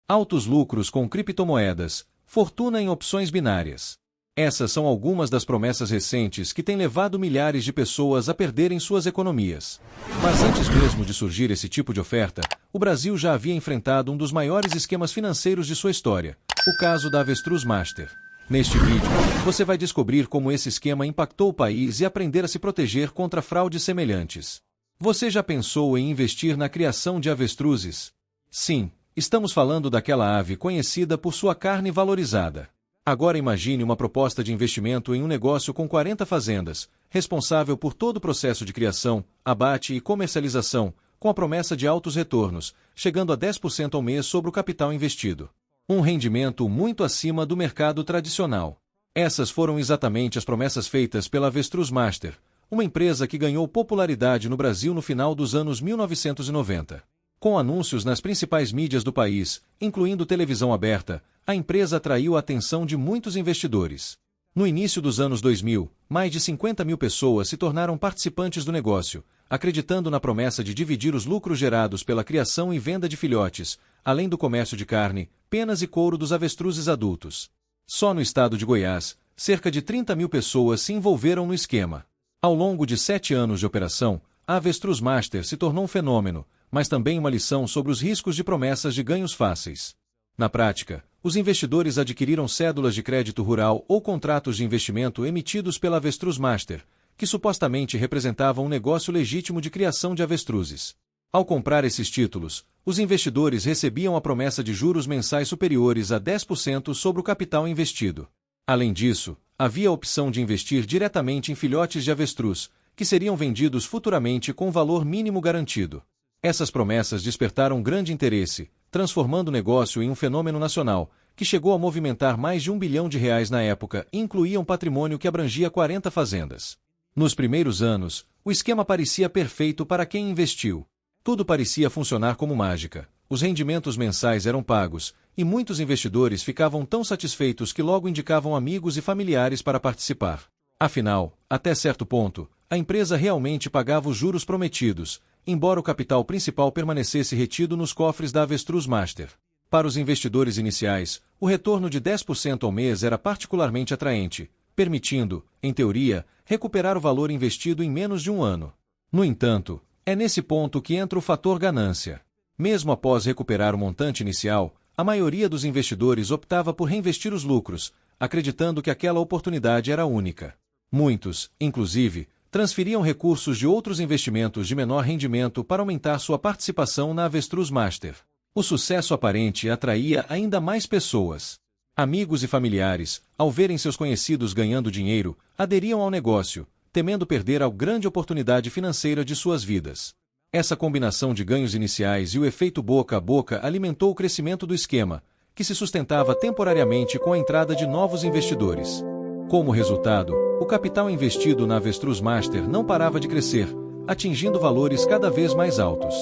altos lucros com criptomoedas, fortuna em opções binárias. Essas são algumas das promessas recentes que têm levado milhares de pessoas a perderem suas economias. Mas antes mesmo de surgir esse tipo de oferta, o Brasil já havia enfrentado um dos maiores esquemas financeiros de sua história, o caso da Avestruz Master. Neste vídeo, você vai descobrir como esse esquema impactou o país e aprender a se proteger contra fraudes semelhantes. Você já pensou em investir na criação de avestruzes? Sim, estamos falando daquela ave conhecida por sua carne valorizada. Agora imagine uma proposta de investimento em um negócio com 40 fazendas, responsável por todo o processo de criação, abate e comercialização, com a promessa de altos retornos, chegando a 10% ao mês sobre o capital investido. Um rendimento muito acima do mercado tradicional. Essas foram exatamente as promessas feitas pela Avestruz Master, uma empresa que ganhou popularidade no Brasil no final dos anos 1990. Com anúncios nas principais mídias do país, incluindo televisão aberta, a empresa atraiu a atenção de muitos investidores. No início dos anos 2000, mais de 50 mil pessoas se tornaram participantes do negócio, acreditando na promessa de dividir os lucros gerados pela criação e venda de filhotes, além do comércio de carne, penas e couro dos avestruzes adultos. Só no estado de Goiás, cerca de 30 mil pessoas se envolveram no esquema. Ao longo de 7 anos de operação, a Avestruz Master se tornou um fenômeno, mas também uma lição sobre os riscos de promessas de ganhos fáceis. Na prática, os investidores adquiriram cédulas de crédito rural ou contratos de investimento emitidos pela Avestruz Master, que supostamente representavam um negócio legítimo de criação de avestruzes. Ao comprar esses títulos, os investidores recebiam a promessa de juros mensais superiores a 10% sobre o capital investido. Além disso, havia a opção de investir diretamente em filhotes de avestruz, que seriam vendidos futuramente com valor mínimo garantido. Essas promessas despertaram grande interesse, transformando o negócio em um fenômeno nacional, que chegou a movimentar mais de R$1 bilhão na época e incluía um patrimônio que abrangia 40 fazendas. Nos primeiros anos, o esquema parecia perfeito para quem investiu. Tudo parecia funcionar como mágica. Os rendimentos mensais eram pagos, e muitos investidores ficavam tão satisfeitos que logo indicavam amigos e familiares para participar. Afinal, até certo ponto, a empresa realmente pagava os juros prometidos, embora o capital principal permanecesse retido nos cofres da Avestruz Master. Para os investidores iniciais, o retorno de 10% ao mês era particularmente atraente, permitindo, em teoria, recuperar o valor investido em menos de um ano. No entanto, é nesse ponto que entra o fator ganância. Mesmo após recuperar o montante inicial, a maioria dos investidores optava por reinvestir os lucros, acreditando que aquela oportunidade era única. Muitos, inclusive, transferiam recursos de outros investimentos de menor rendimento para aumentar sua participação na Avestruz Master. O sucesso aparente atraía ainda mais pessoas. Amigos e familiares, ao verem seus conhecidos ganhando dinheiro, aderiam ao negócio, temendo perder a grande oportunidade financeira de suas vidas. Essa combinação de ganhos iniciais e o efeito boca a boca alimentou o crescimento do esquema, que se sustentava temporariamente com a entrada de novos investidores. Como resultado, o capital investido na Avestruz Master não parava de crescer, atingindo valores cada vez mais altos.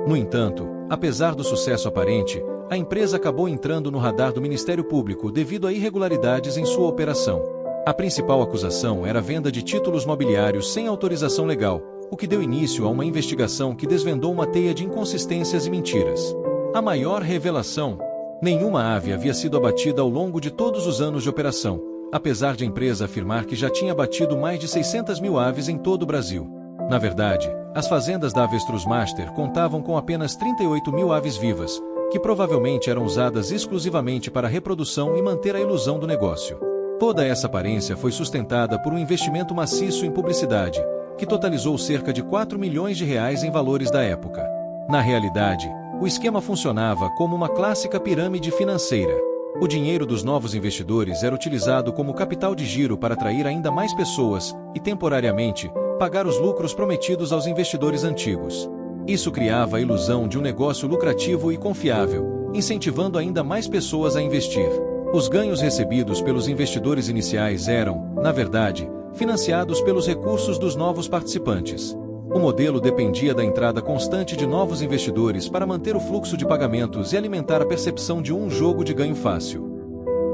No entanto, apesar do sucesso aparente, a empresa acabou entrando no radar do Ministério Público devido a irregularidades em sua operação. A principal acusação era a venda de títulos mobiliários sem autorização legal, o que deu início a uma investigação que desvendou uma teia de inconsistências e mentiras. A maior revelação: nenhuma ave havia sido abatida ao longo de todos os anos de operação, apesar de a empresa afirmar que já tinha abatido mais de 600 mil aves em todo o Brasil. Na verdade, as fazendas da Avestruz Master contavam com apenas 38 mil aves vivas, que provavelmente eram usadas exclusivamente para a reprodução e manter a ilusão do negócio. Toda essa aparência foi sustentada por um investimento maciço em publicidade, que totalizou cerca de R$4 milhões em valores da época. Na realidade, o esquema funcionava como uma clássica pirâmide financeira. O dinheiro dos novos investidores era utilizado como capital de giro para atrair ainda mais pessoas e, temporariamente, pagar os lucros prometidos aos investidores antigos. Isso criava a ilusão de um negócio lucrativo e confiável, incentivando ainda mais pessoas a investir. Os ganhos recebidos pelos investidores iniciais eram, na verdade, financiados pelos recursos dos novos participantes. O modelo dependia da entrada constante de novos investidores para manter o fluxo de pagamentos e alimentar a percepção de um jogo de ganho fácil.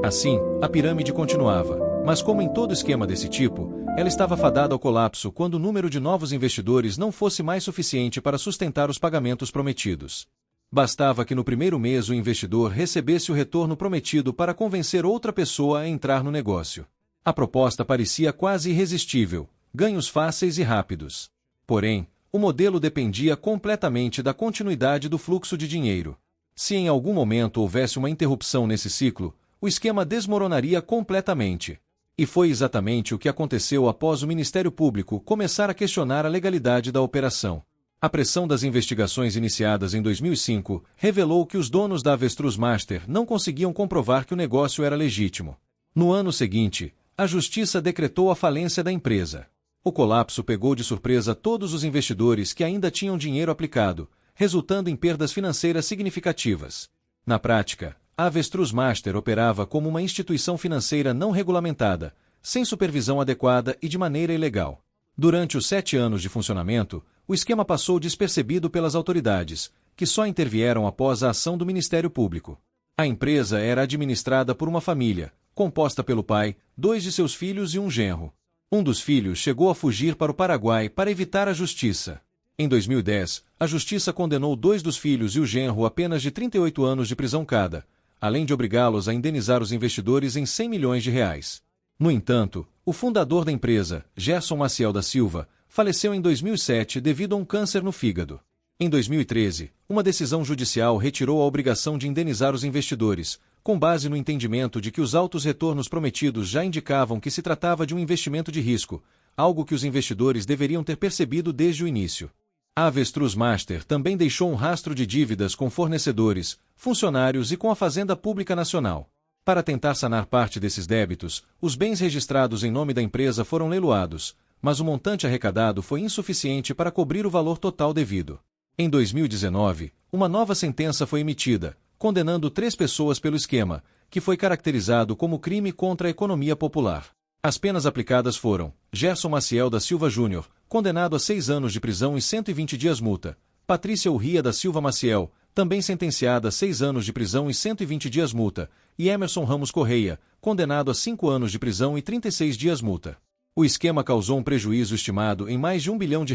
Assim, a pirâmide continuava, mas como em todo esquema desse tipo, ela estava fadada ao colapso quando o número de novos investidores não fosse mais suficiente para sustentar os pagamentos prometidos. Bastava que no primeiro mês o investidor recebesse o retorno prometido para convencer outra pessoa a entrar no negócio. A proposta parecia quase irresistível, ganhos fáceis e rápidos. Porém, o modelo dependia completamente da continuidade do fluxo de dinheiro. Se em algum momento houvesse uma interrupção nesse ciclo, o esquema desmoronaria completamente. E foi exatamente o que aconteceu após o Ministério Público começar a questionar a legalidade da operação. A pressão das investigações iniciadas em 2005 revelou que os donos da Avestruz Master não conseguiam comprovar que o negócio era legítimo. No ano seguinte, a Justiça decretou a falência da empresa. O colapso pegou de surpresa todos os investidores que ainda tinham dinheiro aplicado, resultando em perdas financeiras significativas. Na prática, a Avestruz Master operava como uma instituição financeira não regulamentada, sem supervisão adequada e de maneira ilegal. Durante os 7 anos de funcionamento, o esquema passou despercebido pelas autoridades, que só intervieram após a ação do Ministério Público. A empresa era administrada por uma família, composta pelo pai, 2 de seus filhos e um genro. Um dos filhos chegou a fugir para o Paraguai para evitar a justiça. Em 2010, a justiça condenou 2 dos filhos e o genro a penas de 38 anos de prisão cada, além de obrigá-los a indenizar os investidores em R$100 milhões. No entanto, o fundador da empresa, Gerson Maciel da Silva, faleceu em 2007 devido a um câncer no fígado. Em 2013, uma decisão judicial retirou a obrigação de indenizar os investidores, com base no entendimento de que os altos retornos prometidos já indicavam que se tratava de um investimento de risco, algo que os investidores deveriam ter percebido desde o início. A Avestruz Master também deixou um rastro de dívidas com fornecedores, funcionários e com a Fazenda Pública Nacional. Para tentar sanar parte desses débitos, os bens registrados em nome da empresa foram leiloados, mas o montante arrecadado foi insuficiente para cobrir o valor total devido. Em 2019, uma nova sentença foi emitida, condenando 3 pessoas pelo esquema, que foi caracterizado como crime contra a economia popular. As penas aplicadas foram: Gerson Maciel da Silva Júnior, condenado a 6 anos de prisão e 120 dias multa; Patrícia Urria da Silva Maciel, também sentenciada a 6 anos de prisão e 120 dias multa; e Emerson Ramos Correia, condenado a 5 anos de prisão e 36 dias multa. O esquema causou um prejuízo estimado em mais de R$1 bilhão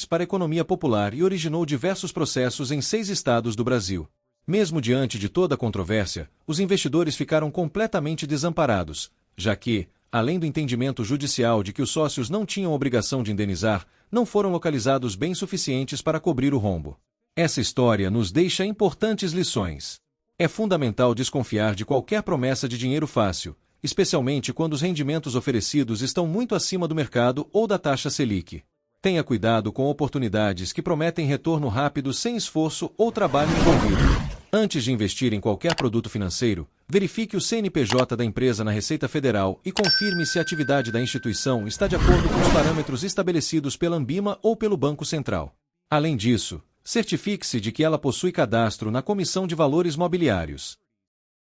para a economia popular e originou diversos processos em 6 estados do Brasil. Mesmo diante de toda a controvérsia, os investidores ficaram completamente desamparados, já que, além do entendimento judicial de que os sócios não tinham obrigação de indenizar, não foram localizados bens suficientes para cobrir o rombo. Essa história nos deixa importantes lições. É fundamental desconfiar de qualquer promessa de dinheiro fácil, especialmente quando os rendimentos oferecidos estão muito acima do mercado ou da taxa Selic. Tenha cuidado com oportunidades que prometem retorno rápido sem esforço ou trabalho envolvido. Antes de investir em qualquer produto financeiro, verifique o CNPJ da empresa na Receita Federal e confirme se a atividade da instituição está de acordo com os parâmetros estabelecidos pela Anbima ou pelo Banco Central. Além disso, certifique-se de que ela possui cadastro na Comissão de Valores Mobiliários.